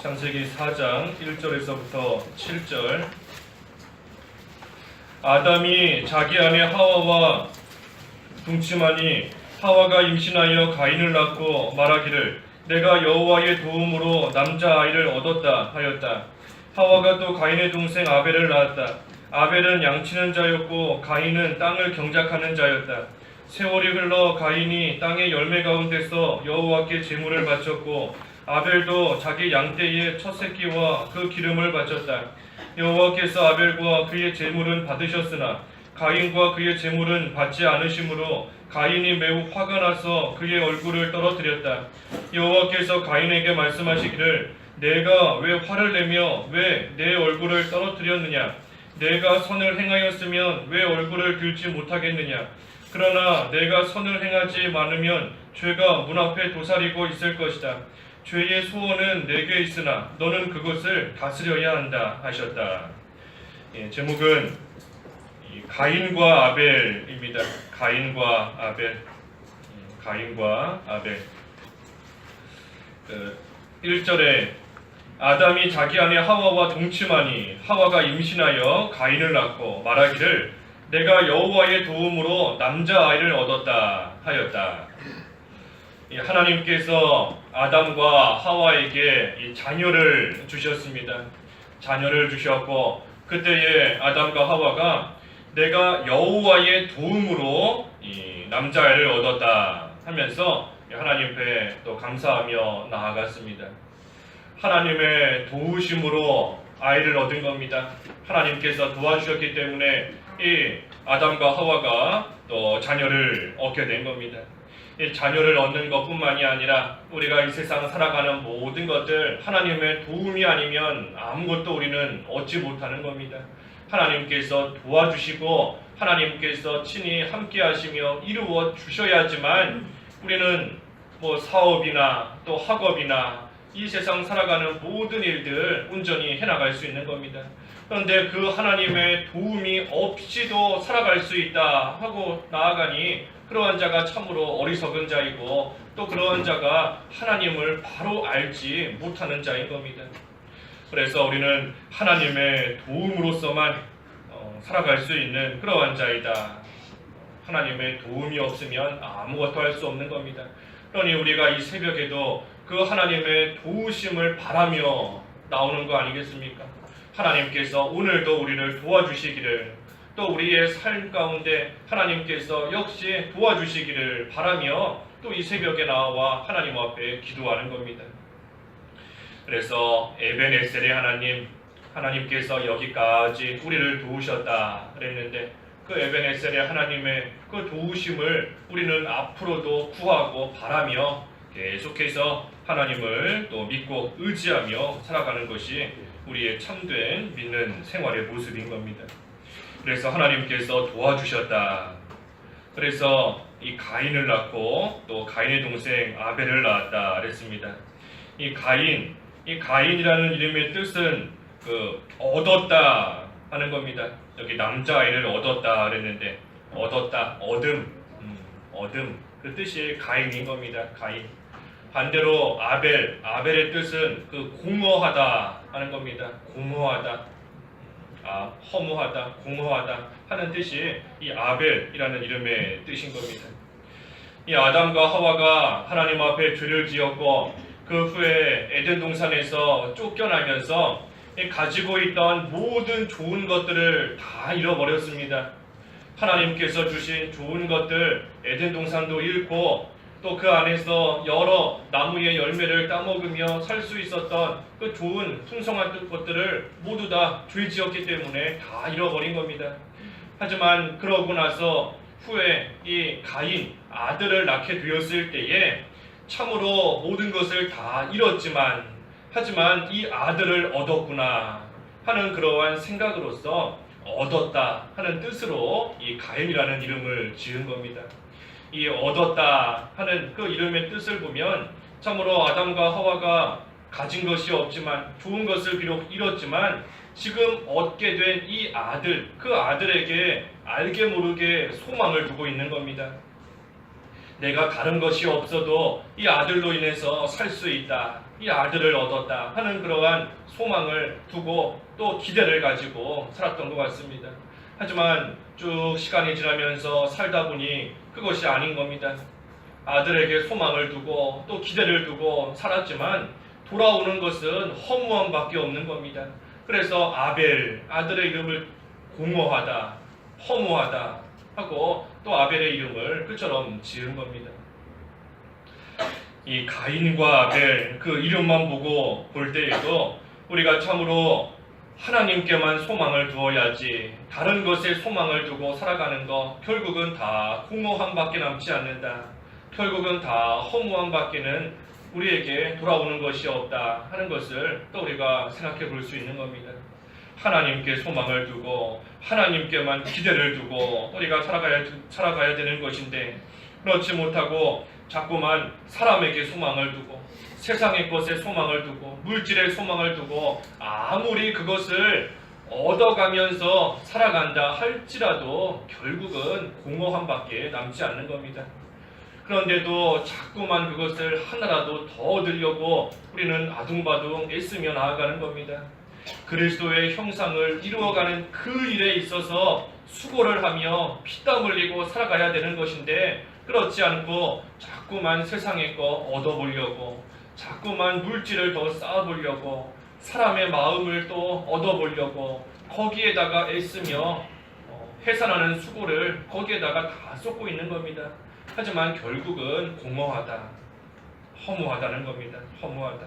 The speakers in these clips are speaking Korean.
창세기 4장 1절에서부터 7절. 아담이 자기 아내 하와와 동침하니 하와가 임신하여 가인을 낳고 말하기를 내가 여호와의 도움으로 남자아이를 얻었다 하였다. 하와가 또 가인의 동생 아벨을 낳았다. 아벨은 양치는 자였고 가인은 땅을 경작하는 자였다. 세월이 흘러 가인이 땅의 열매 가운데서 여호와께 제물을 바쳤고 아벨도 자기 양떼의 첫 새끼와 그 기름을 바쳤다. 여호와께서 아벨과 그의 제물은 받으셨으나 가인과 그의 제물은 받지 않으시므로 가인이 매우 화가 나서 그의 얼굴을 떨어뜨렸다. 여호와께서 가인에게 말씀하시기를 내가 왜 화를 내며 왜 내 얼굴을 떨어뜨렸느냐? 내가 선을 행하였으면 왜 얼굴을 들지 못하겠느냐? 그러나 내가 선을 행하지 않으면 죄가 문 앞에 도사리고 있을 것이다. 죄의 소원은 내게 있으나 너는 그것을 다스려야 한다 하셨다. 제목은 가인과 아벨입니다. 가인과 아벨. 가인과 아벨. 1절에 아담이 자기 아내 하와와 동침하니 하와가 임신하여 가인을 낳고 말하기를 내가 여호와의 도움으로 남자아이를 얻었다 하였다. 하나님께서 아담과 하와에게 자녀를 주셨습니다. 자녀를 주셨고 그때에 아담과 하와가 내가 여호와의 도움으로 이 남자아이를 얻었다 하면서 하나님 앞에 또 감사하며 나아갔습니다. 하나님의 도우심으로 아이를 얻은 겁니다. 하나님께서 도와주셨기 때문에 이 아담과 하와가 또 자녀를 얻게 된 겁니다. 이 자녀를 얻는 것뿐만이 아니라 우리가 이 세상 살아가는 모든 것들 하나님의 도움이 아니면 아무것도 우리는 얻지 못하는 겁니다. 하나님께서 도와주시고 하나님께서 친히 함께 하시며 이루어 주셔야지만 우리는 사업이나 또 학업이나 이 세상 살아가는 모든 일들 온전히 해나갈 수 있는 겁니다. 그런데 그 하나님의 도움이 없이도 살아갈 수 있다 하고 나아가니 그러한 자가 참으로 어리석은 자이고 또 그러한 자가 하나님을 바로 알지 못하는 자인 겁니다. 그래서 우리는 하나님의 도움으로서만 살아갈 수 있는 그러한 자이다. 하나님의 도움이 없으면 아무것도 할 수 없는 겁니다. 그러니 우리가 이 새벽에도 그 하나님의 도우심을 바라며 나오는 거 아니겠습니까? 하나님께서 오늘도 우리를 도와주시기를 또 우리의 삶 가운데 하나님께서 역시 도와주시기를 바라며 또 이 새벽에 나와 하나님 앞에 기도하는 겁니다. 그래서 에벤에셀의 하나님께서 여기까지 우리를 도우셨다 그랬는데 그 에벤에셀의 하나님의 그 도우심을 우리는 앞으로도 구하고 바라며 계속해서 하나님을 또 믿고 의지하며 살아가는 것이 우리의 참된 믿는 생활의 모습인 겁니다. 그래서 하나님께서 도와주셨다. 그래서 이 가인을 낳고 또 가인의 동생 아벨을 낳았다 그랬습니다. 이 가인이라는 이름의 뜻은 얻었다 하는 겁니다. 여기 남자아이를 얻었다 그랬는데 얻었다, 얻음 그 뜻이 가인인 겁니다. 가인. 반대로 아벨의 뜻은 공허하다 하는 겁니다. 공허하다, 허무하다, 공허하다 하는 뜻이 이 아벨이라는 이름의 뜻인 겁니다. 이 아담과 하와가 하나님 앞에 죄를 지었고 그 후에 에덴 동산에서 쫓겨나면서 가지고 있던 모든 좋은 것들을 다 잃어버렸습니다. 하나님께서 주신 좋은 것들 에덴 동산도 잃고 또 그 안에서 여러 나무의 열매를 따먹으며 살 수 있었던 그 좋은 풍성한 것들을 모두 다 죄 지었기 때문에 다 잃어버린 겁니다. 하지만 그러고 나서 후에 이 가인 아들을 낳게 되었을 때에 참으로 모든 것을 다 잃었지만 하지만 이 아들을 얻었구나 하는 그러한 생각으로서 얻었다 하는 뜻으로 이 가인이라는 이름을 지은 겁니다. 이 얻었다 하는 그 이름의 뜻을 보면 참으로 아담과 하와가 가진 것이 없지만 좋은 것을 비록 잃었지만 지금 얻게 된 이 아들, 그 아들에게 알게 모르게 소망을 두고 있는 겁니다. 내가 다른 것이 없어도 이 아들로 인해서 살 수 있다. 이 아들을 얻었다 하는 그러한 소망을 두고 또 기대를 가지고 살았던 것 같습니다. 하지만 쭉 시간이 지나면서 살다 보니 그것이 아닌 겁니다. 아들에게 소망을 두고 또 기대를 두고 살았지만 돌아오는 것은 허무함밖에 없는 겁니다. 그래서 아벨, 아들의 이름을 공허하다, 허무하다 하고 또 아벨의 이름을 그처럼 지은 겁니다. 이 가인과 아벨 그 이름만 보고 볼 때에도 우리가 참으로 하나님께만 소망을 두어야지 다른 것에 소망을 두고 살아가는 것 결국은 다 공허함밖에 남지 않는다. 결국은 다 허무함밖에는 우리에게 돌아오는 것이 없다 하는 것을 또 우리가 생각해 볼 수 있는 겁니다. 하나님께 소망을 두고 하나님께만 기대를 두고 우리가 살아가야 되는 것인데 그렇지 못하고 자꾸만 사람에게 소망을 두고 세상의 것에 소망을 두고 물질에 소망을 두고 아무리 그것을 얻어가면서 살아간다 할지라도 결국은 공허함밖에 남지 않는 겁니다. 그런데도 자꾸만 그것을 하나라도 더 얻으려고 우리는 아둥바둥 애쓰며 나아가는 겁니다. 그리스도의 형상을 이루어가는 그 일에 있어서 수고를 하며 피땀 흘리고 살아가야 되는 것인데 그렇지 않고 자꾸만 세상의 거 얻어보려고 자꾸만 물질을 더 쌓아보려고 사람의 마음을 또 얻어보려고 거기에다가 애쓰며 해산하는 수고를 거기에다가 다 쏟고 있는 겁니다. 하지만 결국은 공허하다, 허무하다는 겁니다. 허무하다.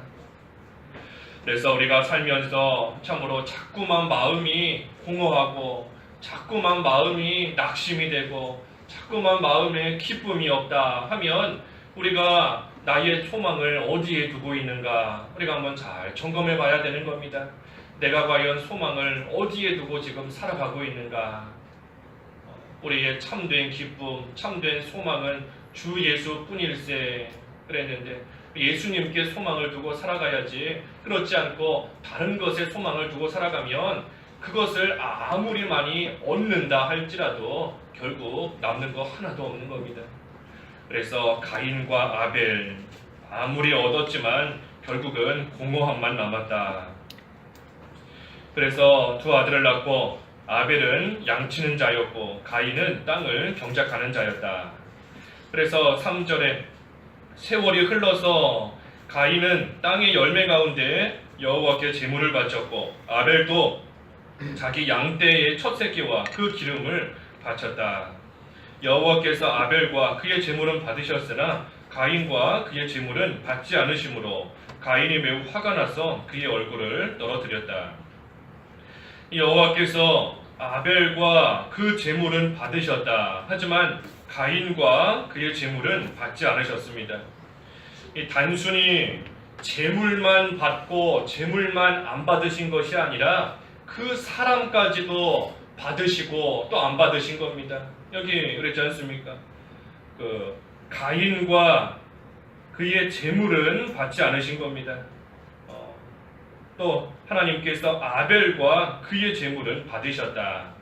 그래서 우리가 살면서 참으로 자꾸만 마음이 공허하고 자꾸만 마음이 낙심이 되고 자꾸만 마음에 기쁨이 없다 하면 우리가 나의 소망을 어디에 두고 있는가 우리가 한번 잘 점검해 봐야 되는 겁니다. 내가 과연 소망을 어디에 두고 지금 살아가고 있는가. 우리의 참된 기쁨, 참된 소망은 주 예수뿐일세 그랬는데 예수님께 소망을 두고 살아가야지 그렇지 않고 다른 것에 소망을 두고 살아가면 그것을 아무리 많이 얻는다 할지라도 결국 남는 거 하나도 없는 겁니다. 그래서 가인과 아벨 아무리 얻었지만 결국은 공허함만 남았다. 그래서 두 아들을 낳고 아벨은 양치는 자였고 가인은 땅을 경작하는 자였다. 그래서 3절에 세월이 흘러서 가인은 땅의 열매 가운데 여호와께 제물을 바쳤고 아벨도 자기 양떼의 첫 새끼와 그 기름을 바쳤다. 여호와께서 아벨과 그의 제물은 받으셨으나 가인과 그의 제물은 받지 않으심으로 가인이 매우 화가 나서 그의 얼굴을 떨어뜨렸다. 여호와께서 아벨과 그 제물은 받으셨다. 하지만 가인과 그의 제물은 받지 않으셨습니다. 단순히 제물만 받고 제물만 안 받으신 것이 아니라 그 사람까지도 받으시고 또 안 받으신 겁니다. 여기 그랬지 않습니까? 가인과 그의 제물은 받지 않으신 겁니다. 또 하나님께서 아벨과 그의 제물은 받으셨다.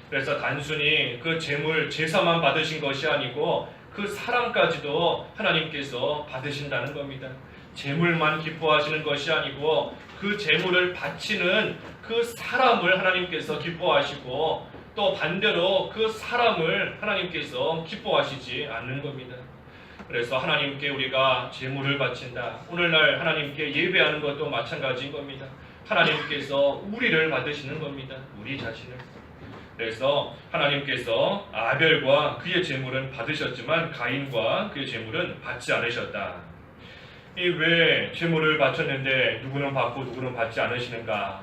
그래서 단순히 그 제물 제사만 받으신 것이 아니고 그 사람까지도 하나님께서 받으신다는 겁니다. 제물만 기뻐하시는 것이 아니고 그 제물을 바치는 그 사람을 하나님께서 기뻐하시고 또 반대로 그 사람을 하나님께서 기뻐하시지 않는 겁니다. 그래서 하나님께 우리가 제물을 바친다. 오늘날 하나님께 예배하는 것도 마찬가지인 겁니다. 하나님께서 우리를 받으시는 겁니다. 우리 자신을. 그래서 하나님께서 아벨과 그의 제물은 받으셨지만 가인과 그의 제물은 받지 않으셨다. 왜 제물을 바쳤는데 누구는 받고 누구는 받지 않으시는가?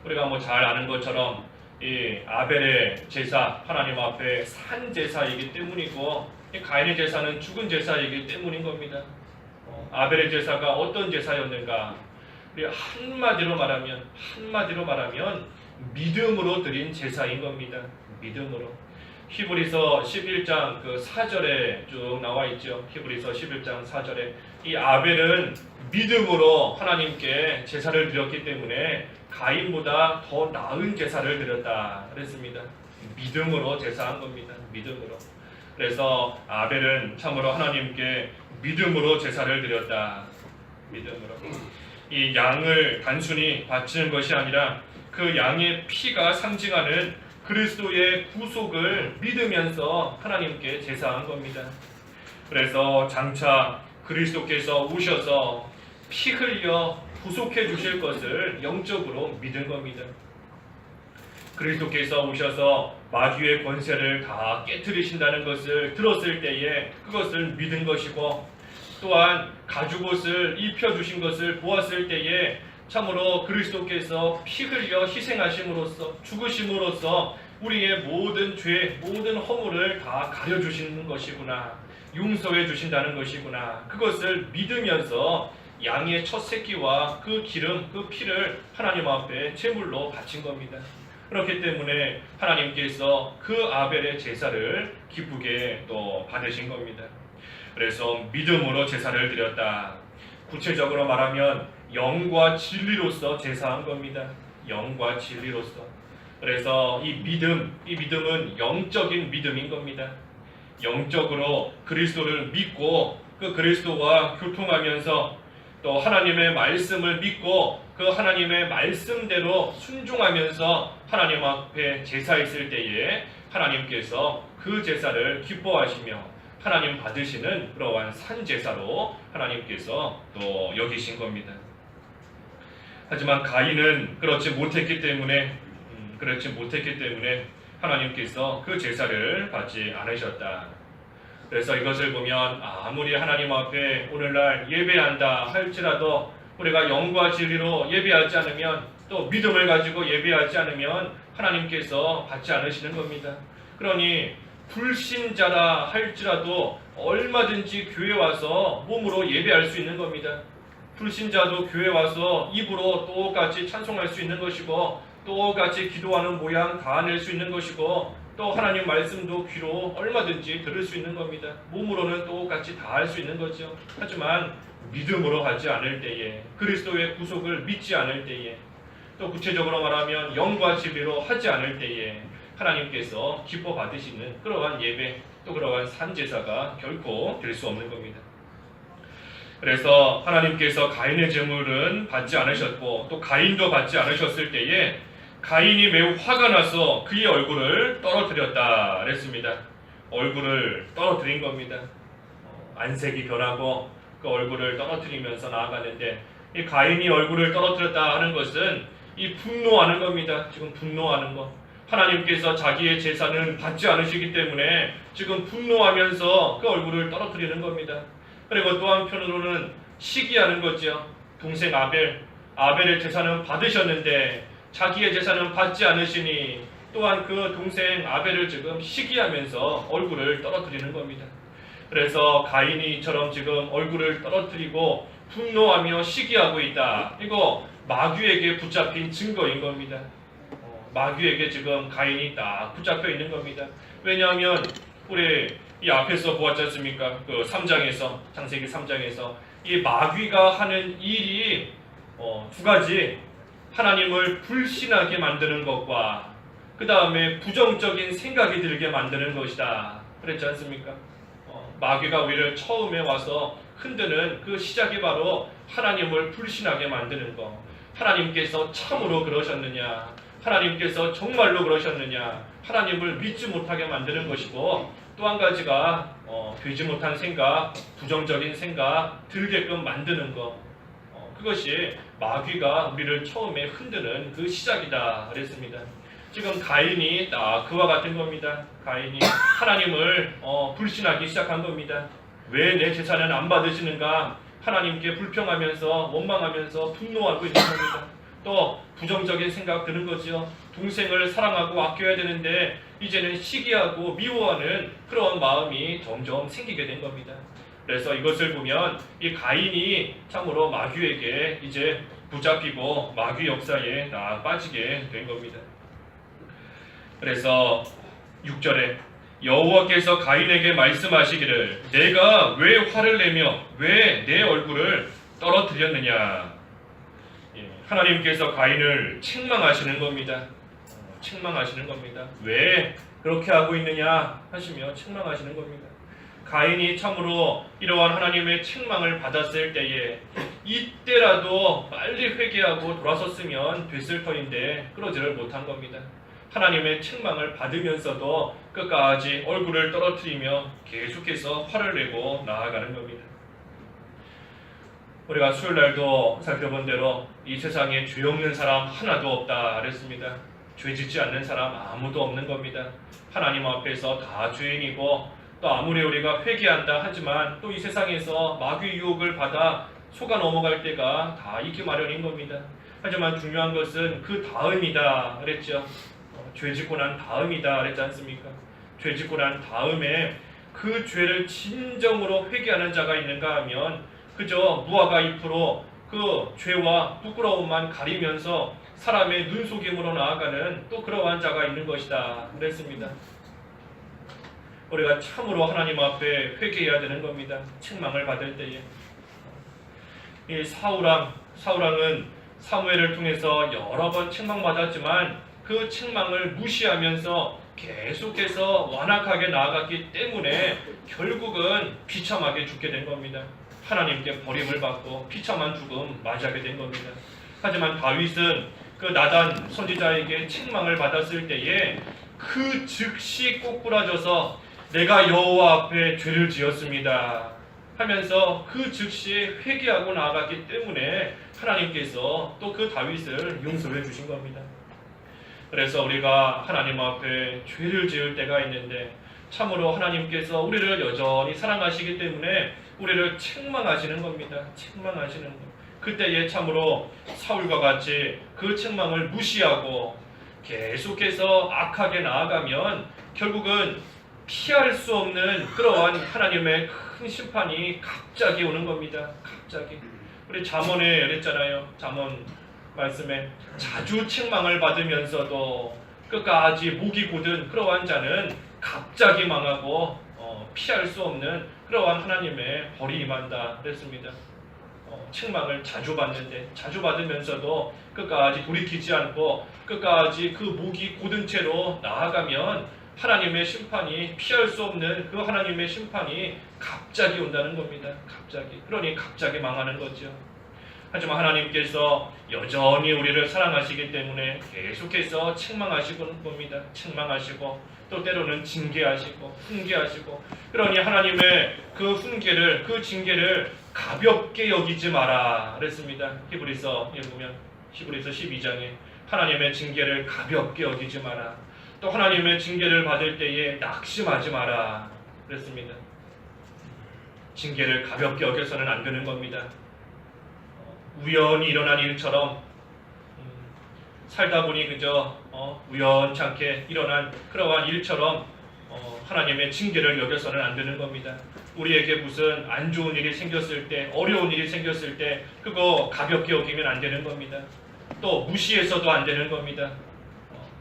우리가 잘 아는 것처럼 이 아벨의 제사 하나님 앞에 산 제사이기 때문이고 가인의 제사는 죽은 제사이기 때문인 겁니다. 아벨의 제사가 어떤 제사였는가? 우리 한마디로 말하면 믿음으로 드린 제사인 겁니다. 믿음으로. 히브리서 11장 4절에 쭉 나와 있죠. 히브리서 11장 4절에 이 아벨은 믿음으로 하나님께 제사를 드렸기 때문에 가인보다 더 나은 제사를 드렸다 그랬습니다. 믿음으로 제사한 겁니다. 믿음으로. 그래서 아벨은 참으로 하나님께 믿음으로 제사를 드렸다. 믿음으로. 이 양을 단순히 바치는 것이 아니라 그 양의 피가 상징하는 그리스도의 구속을 믿으면서 하나님께 제사한 겁니다. 그래서 장차 그리스도께서 오셔서 피 흘려 구속해 주실 것을 영적으로 믿은 겁니다. 그리스도께서 오셔서 마귀의 권세를 다 깨뜨리신다는 것을 들었을 때에 그것을 믿은 것이고, 또한 가죽옷을 입혀주신 것을 보았을 때에 참으로 그리스도께서 피 흘려 희생하심으로써 죽으심으로써 우리의 모든 죄, 모든 허물을 다 가려주시는 것이구나, 용서해 주신다는 것이구나, 그것을 믿으면서 양의 첫 새끼와 그 기름, 그 피를 하나님 앞에 제물로 바친 겁니다. 그렇기 때문에 하나님께서 그 아벨의 제사를 기쁘게 또 받으신 겁니다. 그래서 믿음으로 제사를 드렸다. 구체적으로 말하면 영과 진리로서 제사한 겁니다. 영과 진리로서. 그래서 이 믿음은 영적인 믿음인 겁니다. 영적으로 그리스도를 믿고 그 그리스도와 교통하면서 또 하나님의 말씀을 믿고 그 하나님의 말씀대로 순종하면서 하나님 앞에 제사했을 때에 하나님께서 그 제사를 기뻐하시며 하나님 받으시는 그러한 산제사로 하나님께서 또 여기신 겁니다. 하지만 가인은 그렇지 못했기 때문에 하나님께서 그 제사를 받지 않으셨다. 그래서 이것을 보면 아무리 하나님 앞에 오늘날 예배한다 할지라도 우리가 영과 진리로 예배하지 않으면, 또 믿음을 가지고 예배하지 않으면 하나님께서 받지 않으시는 겁니다. 그러니 불신자라 할지라도 얼마든지 교회 와서 몸으로 예배할 수 있는 겁니다. 불신자도 교회 와서 입으로 똑같이 찬송할 수 있는 것이고, 똑같이 기도하는 모양 다 낼 수 있는 것이고, 또 하나님 말씀도 귀로 얼마든지 들을 수 있는 겁니다. 몸으로는 똑같이 다 할 수 있는 거죠. 하지만 믿음으로 하지 않을 때에, 그리스도의 구속을 믿지 않을 때에, 또 구체적으로 말하면 영과 진리로 하지 않을 때에 하나님께서 기뻐 받으시는 그러한 예배, 또 그러한 산제사가 결코 될 수 없는 겁니다. 그래서 하나님께서 가인의 제물은 받지 않으셨고, 또 가인도 받지 않으셨을 때에 가인이 매우 화가 나서 그의 얼굴을 떨어뜨렸다 그랬습니다. 얼굴을 떨어뜨린 겁니다. 안색이 변하고 그 얼굴을 떨어뜨리면서 나아가는데, 이 가인이 얼굴을 떨어뜨렸다 하는 것은 이 분노하는 겁니다. 지금 분노하는 것. 하나님께서 자기의 제사는 받지 않으시기 때문에 지금 분노하면서 그 얼굴을 떨어뜨리는 겁니다. 그리고 또 한편으로는 시기하는 거죠. 동생 아벨의 제사는 받으셨는데 자기의 제사는 받지 않으시니 또한 그 동생 아벨을 지금 시기하면서 얼굴을 떨어뜨리는 겁니다. 그래서 가인이처럼 지금 얼굴을 떨어뜨리고 분노하며 시기하고 있다. 이거 마귀에게 붙잡힌 증거인 겁니다. 마귀에게 지금 가인이 딱 붙잡혀 있는 겁니다. 왜냐하면 우리 이 앞에서 보았지 않습니까? 그 3장에서, 창세기 3장에서 이 마귀가 하는 일이 두 가지, 하나님을 불신하게 만드는 것과 그 다음에 부정적인 생각이 들게 만드는 것이다. 그랬지 않습니까? 마귀가 우리를 처음에 와서 흔드는 그 시작이 바로 하나님을 불신하게 만드는 것. 하나님께서 참으로 그러셨느냐? 하나님께서 정말로 그러셨느냐? 하나님을 믿지 못하게 만드는 것이고, 또 한 가지가 되지 못한 생각, 부정적인 생각 들게끔 만드는 것. 그것이 마귀가 우리를 처음에 흔드는 그 시작이다 그랬습니다. 지금 가인이 딱 그와 같은 겁니다. 가인이 하나님을 불신하기 시작한 겁니다. 왜 내 제사는 안 받으시는가? 하나님께 불평하면서 원망하면서 분노하고 있는 겁니다. 또 부정적인 생각 드는 거죠. 동생을 사랑하고 아껴야 되는데 이제는 시기하고 미워하는 그런 마음이 점점 생기게 된 겁니다. 그래서 이것을 보면 이 가인이 참으로 마귀에게 이제 붙잡히고 마귀 역사에 다 빠지게 된 겁니다. 그래서 6절에 여호와께서 가인에게 말씀하시기를 내가 왜 화를 내며 왜 내 얼굴을 떨어뜨렸느냐. 하나님께서 가인을 책망하시는 겁니다. 책망하시는 겁니다. 왜 그렇게 하고 있느냐 하시며 책망하시는 겁니다. 가인이 참으로 이러한 하나님의 책망을 받았을 때에 이때라도 빨리 회개하고 돌아섰으면 됐을 터인데 그러지를 못한 겁니다. 하나님의 책망을 받으면서도 끝까지 얼굴을 떨어뜨리며 계속해서 화를 내고 나아가는 겁니다. 우리가 수요일날도 살펴본 대로 이 세상에 죄 없는 사람 하나도 없다 그랬습니다. 죄 짓지 않는 사람 아무도 없는 겁니다. 하나님 앞에서 다 죄인이고 또 아무리 우리가 회개한다 하지만 또 이 세상에서 마귀의 유혹을 받아 속아 넘어갈 때가 다 있기 마련인 겁니다. 하지만 중요한 것은 그 다음이다 그랬죠. 죄 짓고 난 다음이다 그랬지 않습니까? 죄 짓고 난 다음에 그 죄를 진정으로 회개하는 자가 있는가 하면 그저 무화과 잎으로 그 죄와 부끄러움만 가리면서 사람의 눈속임으로 나아가는 또 그러한 자가 있는 것이다 그랬습니다. 우리가 참으로 하나님 앞에 회개해야 되는 겁니다. 책망을 받을 때에. 이 사울왕은 사무엘을 통해서 여러 번 책망받았지만 그 책망을 무시하면서 계속해서 완악하게 나아갔기 때문에 결국은 비참하게 죽게 된 겁니다. 하나님께 버림을 받고 비참한 죽음 맞이하게 된 겁니다. 하지만 다윗은 그 나단 선지자에게 책망을 받았을 때에 그 즉시 꼬꾸라져서 내가 여호와 앞에 죄를 지었습니다 하면서 그 즉시 회개하고 나아갔기 때문에 하나님께서 또 그 다윗을 용서해 주신 겁니다. 그래서 우리가 하나님 앞에 죄를 지을 때가 있는데 참으로 하나님께서 우리를 여전히 사랑하시기 때문에 우리를 책망하시는 겁니다. 책망하시는 것. 그때에 참으로 사울과 같이 그 책망을 무시하고 계속해서 악하게 나아가면 결국은 피할 수 없는 그러한 하나님의 큰 심판이 갑자기 오는 겁니다. 갑자기. 우리 잠언에 그랬잖아요. 잠언 말씀에 자주 책망을 받으면서도 끝까지 목이 곧은 그러한 자는 갑자기 망하고 피할 수 없는 그러한 하나님의 벌이 임한다 그랬습니다. 책망을 자주 받는데 자주 받으면서도 끝까지 돌이키지 않고 끝까지 그 목이 곧은 채로 나아가면 하나님의 심판이 피할 수 없는 그 하나님의 심판이 갑자기 온다는 겁니다. 갑자기. 그러니 갑자기 망하는 거죠. 하지만 하나님께서 여전히 우리를 사랑하시기 때문에 계속해서 책망하시는 겁니다. 책망하시고 또 때로는 징계하시고 훈계하시고 그러니 하나님의 그 훈계를 그 징계를 가볍게 여기지 마라 그랬습니다. 히브리서에 보면 히브리서 12장에 하나님의 징계를 가볍게 여기지 마라. 또 하나님의 징계를 받을 때에 낙심하지 마라 그랬습니다. 징계를 가볍게 여겨서는 안 되는 겁니다. 우연히 일어난 일처럼 살다 보니 그저 우연찮게 일어난 그러한 일처럼 하나님의 징계를 여겨서는 안 되는 겁니다. 우리에게 무슨 안 좋은 일이 생겼을 때, 어려운 일이 생겼을 때 그거 가볍게 여기면 안 되는 겁니다. 또 무시해서도 안 되는 겁니다.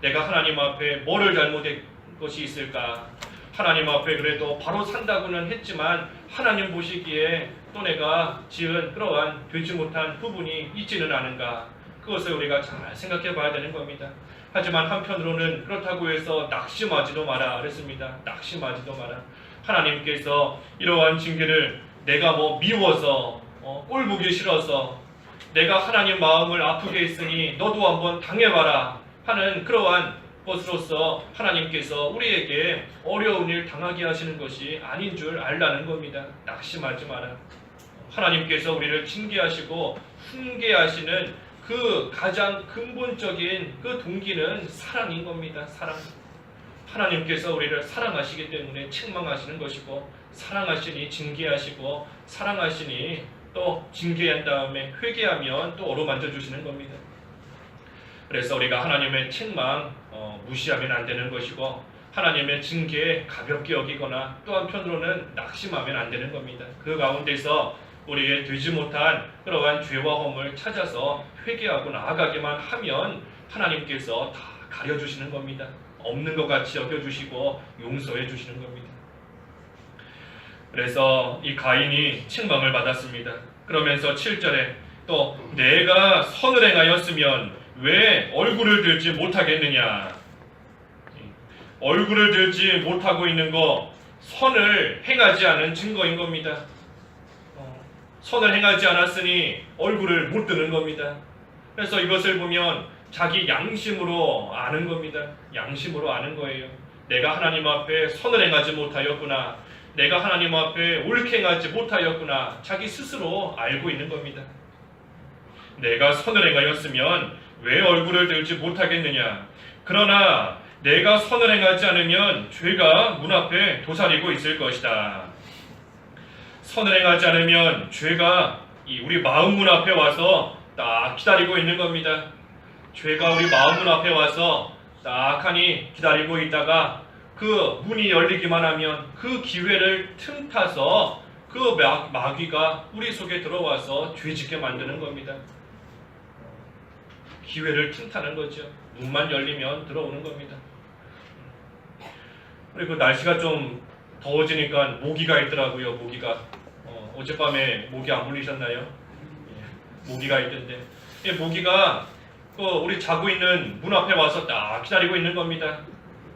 내가 하나님 앞에 뭐를 잘못한 것이 있을까? 하나님 앞에 그래도 바로 산다고는 했지만 하나님 보시기에 또 내가 지은 그러한 되지 못한 부분이 있지는 않은가? 그것을 우리가 잘 생각해 봐야 되는 겁니다. 하지만 한편으로는 그렇다고 해서 낙심하지도 마라 그랬습니다. 낙심하지도 마라. 하나님께서 이러한 징계를 내가 미워서 꼴 보기 싫어서 내가 하나님 마음을 아프게 했으니 너도 한번 당해봐라 하는 그러한 것으로서 하나님께서 우리에게 어려운 일 당하게 하시는 것이 아닌 줄 알라는 겁니다. 낙심하지 마라. 하나님께서 우리를 징계하시고 훈계하시는 그 가장 근본적인 그 동기는 사랑인 겁니다. 사랑. 하나님께서 우리를 사랑하시기 때문에 책망하시는 것이고 사랑하시니 징계하시고 사랑하시니 또 징계한 다음에 회개하면 또 어루만져 주시는 겁니다. 그래서 우리가 하나님의 책망 무시하면 안 되는 것이고 하나님의 징계에 가볍게 여기거나 또 한편으로는 낙심하면 안 되는 겁니다. 그 가운데서 우리의 되지 못한 그러한 죄와 허물 찾아서 회개하고 나아가기만 하면 하나님께서 다 가려주시는 겁니다. 없는 것 같이 여겨주시고 용서해 주시는 겁니다. 그래서 이 가인이 책망을 받았습니다. 그러면서 7절에 또 내가 선을 행하였으면 왜 얼굴을 들지 못하겠느냐? 얼굴을 들지 못하고 있는 거 선을 행하지 않은 증거인 겁니다. 선을 행하지 않았으니 얼굴을 못 드는 겁니다. 그래서 이것을 보면 자기 양심으로 아는 겁니다. 양심으로 아는 거예요. 내가 하나님 앞에 선을 행하지 못하였구나. 내가 하나님 앞에 옳게 행하지 못하였구나. 자기 스스로 알고 있는 겁니다. 내가 선을 행하였으면 왜 얼굴을 들지 못하겠느냐. 그러나 내가 선을 행하지 않으면 죄가 문 앞에 도사리고 있을 것이다. 선을 행하지 않으면 죄가 우리 마음 문 앞에 와서 딱 기다리고 있는 겁니다. 죄가 우리 마음 문 앞에 와서 딱하니 기다리고 있다가 그 문이 열리기만 하면 그 기회를 틈타서 그 마귀가 우리 속에 들어와서 죄짓게 만드는 겁니다. 기회를 틈타는 거죠. 문만 열리면 들어오는 겁니다. 그리고 날씨가 좀 더워지니까 모기가 있더라고요. 모기가 어젯밤에 모기 안 물리셨나요? 예, 모기가 있던데 모기가 우리 자고 있는 문 앞에 와서 딱 기다리고 있는 겁니다.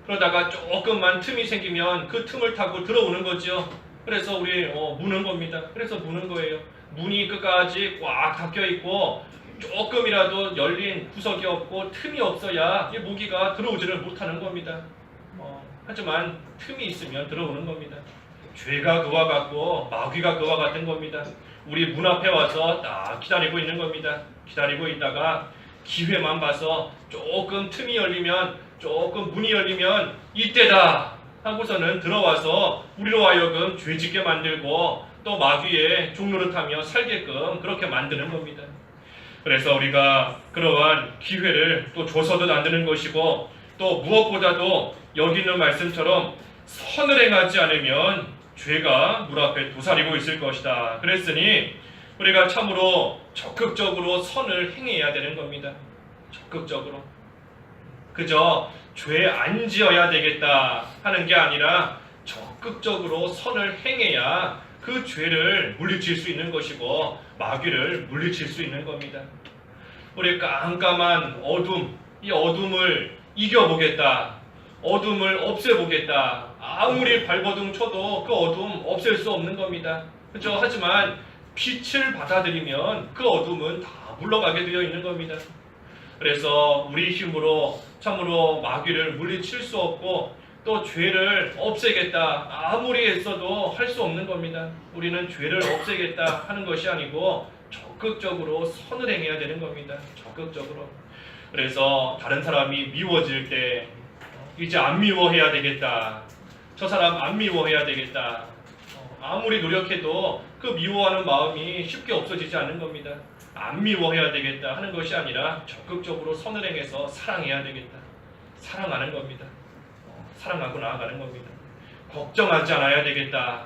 그러다가 조금만 틈이 생기면 그 틈을 타고 들어오는 거죠. 그래서 우리 무는 겁니다. 그래서 무는 거예요. 문이 끝까지 꽉 닫혀 있고 조금이라도 열린 구석이 없고 틈이 없어야 이 모기가 들어오지를 못하는 겁니다. 하지만 틈이 있으면 들어오는 겁니다. 죄가 그와 같고 마귀가 그와 같은 겁니다. 우리 문 앞에 와서 딱 기다리고 있는 겁니다. 기다리고 있다가 기회만 봐서 조금 틈이 열리면 조금 문이 열리면 이때다 하고서는 들어와서 우리로 하여금 죄짓게 만들고 또 마귀의 종노릇하며 살게끔 그렇게 만드는 겁니다. 그래서 우리가 그러한 기회를 또 줘서도 안 되는 것이고 또 무엇보다도 여기 있는 말씀처럼 선을 행하지 않으면 죄가 문 앞에 도사리고 있을 것이다. 그랬으니 우리가 참으로 적극적으로 선을 행해야 되는 겁니다. 적극적으로. 그저 죄 안 지어야 되겠다 하는 게 아니라 적극적으로 선을 행해야 그 죄를 물리칠 수 있는 것이고 마귀를 물리칠 수 있는 겁니다. 우리 깜깜한 어둠, 이 어둠을 이겨보겠다. 어둠을 없애보겠다. 아무리 발버둥 쳐도 그 어둠 없앨 수 없는 겁니다. 그렇죠? 하지만 빛을 받아들이면 그 어둠은 다 물러가게 되어 있는 겁니다. 그래서 우리 힘으로 참으로 마귀를 물리칠 수 없고 또 죄를 없애겠다 아무리 애써도 할 수 없는 겁니다. 우리는 죄를 없애겠다 하는 것이 아니고 적극적으로 선을 행해야 되는 겁니다. 적극적으로. 그래서 다른 사람이 미워질 때 이제 안 미워해야 되겠다. 저 사람 안 미워해야 되겠다. 아무리 노력해도 그 미워하는 마음이 쉽게 없어지지 않는 겁니다. 안 미워해야 되겠다 하는 것이 아니라 적극적으로 선을 행해서 사랑해야 되겠다. 사랑하는 겁니다. 사랑하고 나아가는 겁니다. 걱정하지 않아야 되겠다.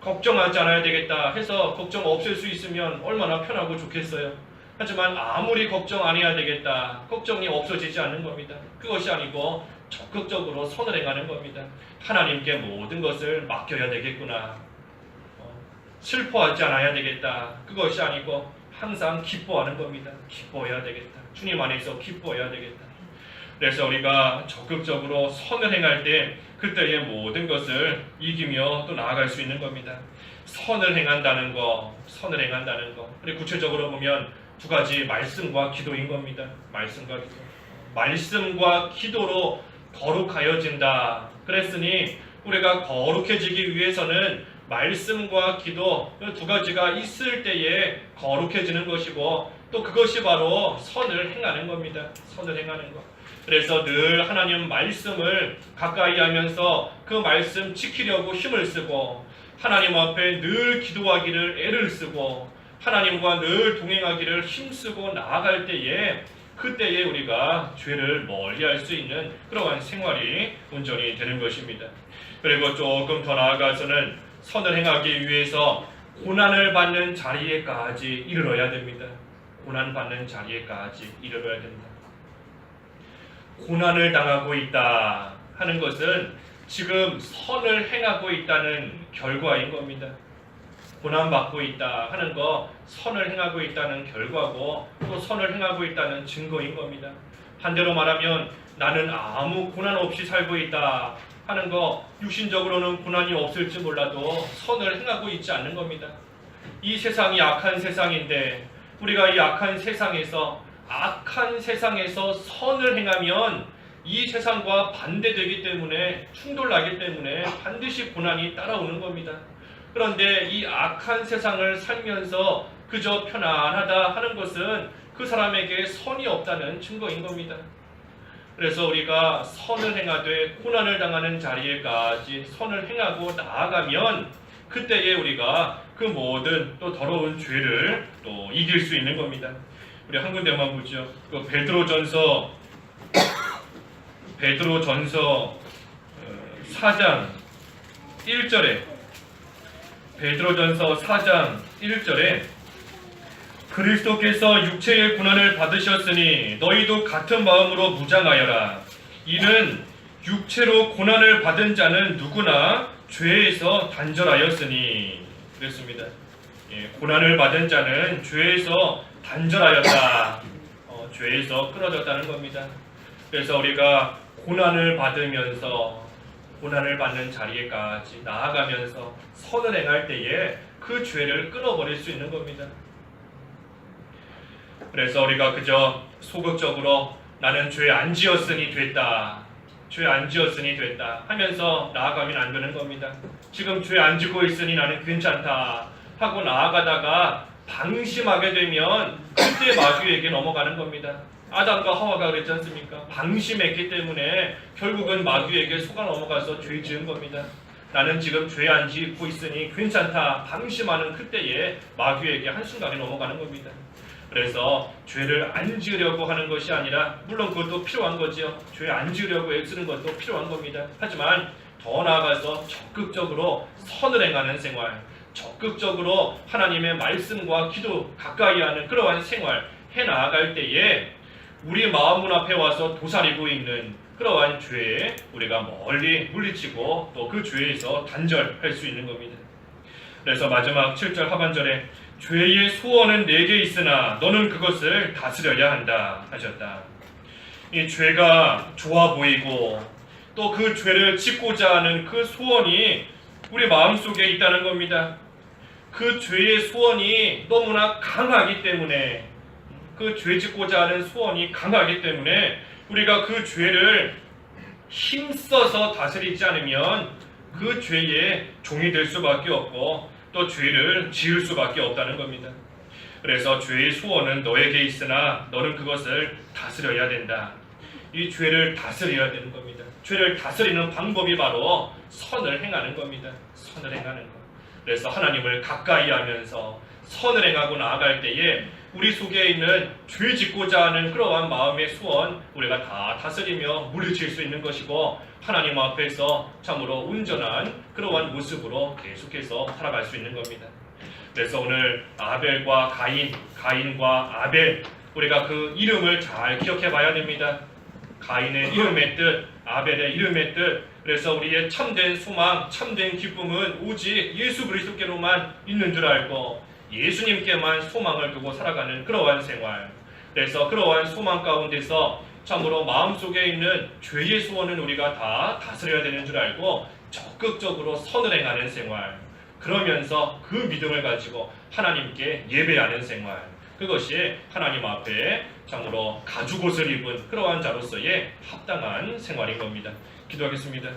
걱정하지 않아야 되겠다 해서 걱정 없앨 수 있으면 얼마나 편하고 좋겠어요. 하지만 아무리 걱정 안 해야 되겠다. 걱정이 없어지지 않는 겁니다. 그것이 아니고 적극적으로 선을 행하는 겁니다. 하나님께 모든 것을 맡겨야 되겠구나. 슬퍼하지 않아야 되겠다. 그것이 아니고 항상 기뻐하는 겁니다. 기뻐해야 되겠다. 주님 안에서 기뻐해야 되겠다. 그래서 우리가 적극적으로 선을 행할 때 그때의 모든 것을 이기며 또 나아갈 수 있는 겁니다. 선을 행한다는 거, 선을 행한다는 거. 그리고 구체적으로 보면 두 가지 말씀과 기도인 겁니다. 말씀과 기도. 말씀과 기도로 거룩하여진다. 그랬으니 우리가 거룩해지기 위해서는 말씀과 기도 두 가지가 있을 때에 거룩해지는 것이고 또 그것이 바로 선을 행하는 겁니다. 선을 행하는 것. 그래서 늘 하나님 말씀을 가까이 하면서 그 말씀 지키려고 힘을 쓰고 하나님 앞에 늘 기도하기를 애를 쓰고 하나님과 늘 동행하기를 힘쓰고 나아갈 때에 그때에 우리가 죄를 멀리할 수 있는 그러한 생활이 온전히 되는 것입니다. 그리고 조금 더 나아가서는 선을 행하기 위해서 고난을 받는 자리에까지 이르러야 됩니다. 고난받는 자리에까지 이르러야 된다. 고난을 당하고 있다 하는 것은 지금 선을 행하고 있다는 결과인 겁니다. 고난받고 있다 하는 거 선을 행하고 있다는 결과고 또 선을 행하고 있다는 증거인 겁니다. 반대로 말하면 나는 아무 고난 없이 살고 있다 하는 거 육신적으로는 고난이 없을지 몰라도 선을 행하고 있지 않는 겁니다. 이 세상이 악한 세상인데 우리가 이 악한 세상에서 선을 행하면 이 세상과 반대되기 때문에 충돌나기 때문에 반드시 고난이 따라오는 겁니다. 그런데 이 악한 세상을 살면서 그저 편안하다 하는 것은 그 사람에게 선이 없다는 증거인 겁니다. 그래서 우리가 선을 행하되 고난을 당하는 자리에까지 선을 행하고 나아가면 그때에 우리가 그 모든 또 더러운 죄를 또 이길 수 있는 겁니다. 우리 한 군데만 보죠. 그 베드로전서 4장 1절에 베드로전서 4장 1절에 그리스도께서 육체의 고난을 받으셨으니 너희도 같은 마음으로 무장하여라. 이는 육체로 고난을 받은 자는 누구나 죄에서 단절하였으니 그랬습니다. 고난을 받은 자는 죄에서 단절하였다. 죄에서 끊어졌다는 겁니다. 그래서 우리가 고난을 받으면서 고난을 받는 자리에까지 나아가면서 선을 행할 때에 그 죄를 끊어버릴 수 있는 겁니다. 그래서 우리가 그저 소극적으로 나는 죄 안 지었으니 됐다, 죄 안 지었으니 됐다 하면서 나아가면 안 되는 겁니다. 지금 죄 안 지고 있으니 나는 괜찮다 하고 나아가다가 방심하게 되면 그때 마귀에게 넘어가는 겁니다. 아담과 하와가 그랬지 않습니까? 방심했기 때문에 결국은 마귀에게 속아 넘어가서 죄 지은 겁니다. 나는 지금 죄 안 짓고 있으니 괜찮다 방심하는 그때에 마귀에게 한순간에 넘어가는 겁니다. 그래서 죄를 안 지으려고 하는 것이 아니라 물론 그것도 필요한 거지요. 죄 안 지으려고 애쓰는 것도 필요한 겁니다. 하지만 더 나아가서 적극적으로 선을 행하는 생활, 적극적으로 하나님의 말씀과 기도 가까이 하는 그러한 생활 해나갈 때에 우리 마음 앞에 와서 도사리고 있는 그러한 죄에 우리가 멀리 물리치고 또 그 죄에서 단절할 수 있는 겁니다. 그래서 마지막 7절 하반절에 죄의 소원은 내게 있으나 너는 그것을 다스려야 한다 하셨다. 이 죄가 좋아 보이고 또 그 죄를 짓고자 하는 그 소원이 우리 마음속에 있다는 겁니다. 그 죄의 소원이 너무나 강하기 때문에 그 죄 짓고자 하는 소원이 강하기 때문에 우리가 그 죄를 힘써서 다스리지 않으면 그 죄의 종이 될 수밖에 없고 또 죄를 지을 수밖에 없다는 겁니다. 그래서 죄의 소원은 너에게 있으나 너는 그것을 다스려야 된다. 이 죄를 다스려야 되는 겁니다. 죄를 다스리는 방법이 바로 선을 행하는 겁니다. 선을 행하는 것. 그래서 하나님을 가까이 하면서 선을 행하고 나아갈 때에 우리 속에 있는 죄 짓고자 하는 그러한 마음의 소원 우리가 다 다스리며 물리칠 수 있는 것이고 하나님 앞에서 참으로 온전한 그러한 모습으로 계속해서 살아갈 수 있는 겁니다. 그래서 오늘 아벨과 가인과 아벨 우리가 그 이름을 잘 기억해 봐야 됩니다. 가인의 이름의 뜻, 아벨의 이름의 뜻. 그래서 우리의 참된 소망, 참된 기쁨은 오직 예수 그리스도께로만 있는 줄 알고 예수님께만 소망을 두고 살아가는 그러한 생활. 그래서 그러한 소망 가운데서 참으로 마음속에 있는 죄의 소원은 우리가 다 다스려야 되는 줄 알고 적극적으로 선을 행하는 생활. 그러면서 그 믿음을 가지고 하나님께 예배하는 생활. 그것이 하나님 앞에 참으로 가죽옷을 입은 그러한 자로서의 합당한 생활인 겁니다. 기도하겠습니다.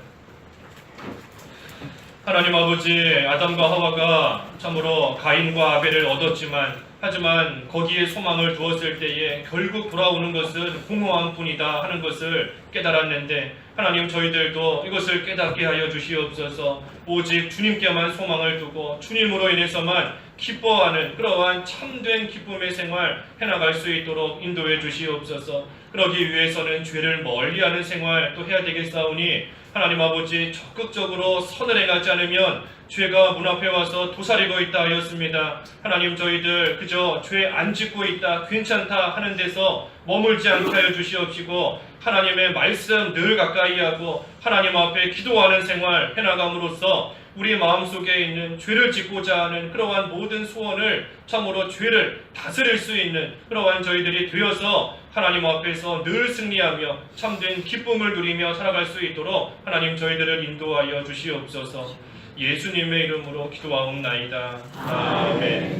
하나님 아버지, 아담과 하와가 참으로 가인과 아벨을 얻었지만 하지만 거기에 소망을 두었을 때에 결국 돌아오는 것은 공허한 뿐이다 하는 것을 깨달았는데 하나님 저희들도 이것을 깨닫게 하여 주시옵소서. 오직 주님께만 소망을 두고 주님으로 인해서만 기뻐하는 그러한 참된 기쁨의 생활 해나갈 수 있도록 인도해 주시옵소서. 그러기 위해서는 죄를 멀리하는 생활 또 해야 되겠사오니 하나님 아버지 적극적으로 선을 행하지 않으면 죄가 문 앞에 와서 도사리고 있다 하였습니다. 하나님 저희들 그저 죄 안 짓고 있다 괜찮다 하는 데서 머물지 않게 하여 주시옵시고 하나님의 말씀 늘 가까이 하고 하나님 앞에 기도하는 생활 해나감으로써 우리 마음속에 있는 죄를 짓고자 하는 그러한 모든 소원을 참으로 죄를 다스릴 수 있는 그러한 저희들이 되어서 하나님 앞에서 늘 승리하며 참된 기쁨을 누리며 살아갈 수 있도록 하나님 저희들을 인도하여 주시옵소서. 예수님의 이름으로 기도하옵나이다. 아멘.